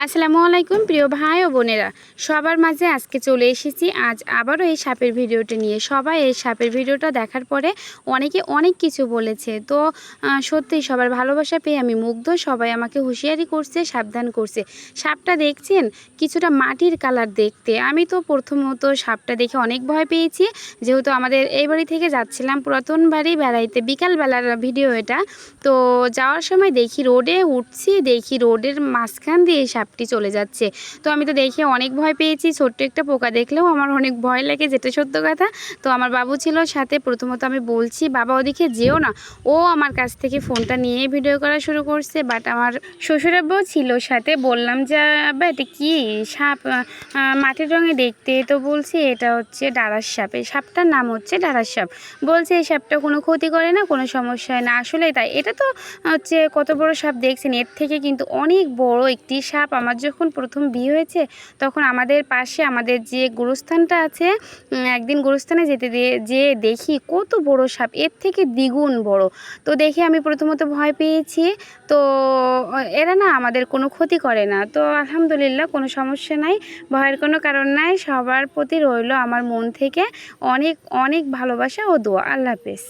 আসসালামু আলাইকুম প্রিয় ভাই ও বোনেরা, সবার মাঝে আজকে চলে এসেছি আজ আবারও এই সাপের ভিডিওটি নিয়ে। সবাই এই সাপের ভিডিওটা দেখার পরে অনেকে অনেক কিছু বলেছে। তো সত্যিই সবার ভালোবাসা পেয়ে আমি মুগ্ধ। সবাই আমাকে হুঁশিয়ারি করছে, সাবধান করছে। সাপটা দেখছেন কিছুটা মাটির কালার দেখতে। আমি তো প্রথমত সাপটা দেখে অনেক ভয় পেয়েছি, যেহেতু আমাদের এই বাড়ি থেকে যাচ্ছিলাম পুরাতন বাড়ি বেড়াইতে, বিকালবেলার ভিডিও এটা। তো যাওয়ার সময় দেখি রোডে উঠছি, দেখি রোডের মাঝখান দিয়ে সাপটি চলে যাচ্ছে। তো আমি তো দেখে অনেক ভয় পেয়েছি। ছোট্ট একটা পোকা দেখলেও আমার অনেক ভয় লাগে, যেটা সত্য কথা। তো আমার বাবু ছিল সাথে। প্রথমত আমি বলছি, বাবা ওদিকে যেও না। ও আমার কাছ থেকে ফোনটা নিয়ে ভিডিও করা শুরু করছে। বাট আমার শ্বশুরাব্বাও ছিল সাথে। বললাম যে আব্বা এটা কি সাপ, মাটির রঙে দেখতে। তো বলছি এটা হচ্ছে ডারাস সাপ, এই সাপটার নাম হচ্ছে ডারাস সাপ। বলছে এই সাপটা কোনো ক্ষতি করে না, কোনো সমস্যা হয় না। আসলেই তাই। এটা তো হচ্ছে কত বড় সাপ দেখছেন, এর থেকে কিন্তু অনেক বড় একটি সাপ। আমার যখন প্রথম বিয়ে হয়েছে তখন আমাদের পাশে আমাদের যে গোরস্থানটা আছে, একদিন গোরস্থানে যে দেখি কত বড় সাপ, এর থেকে দ্বিগুণ বড়। তো দেখে আমি প্রথমত ভয় পেয়েছি। তো এরা না আমাদের কোনো ক্ষতি করে না। তো আলহামদুলিল্লাহ কোনো সমস্যা নাই, ভয়ের কোনো কারণ নাই। সবার প্রতি রইল আমার মন থেকে অনেক অনেক ভালোবাসা ও দোয়া। আল্লাহ হাফেজ।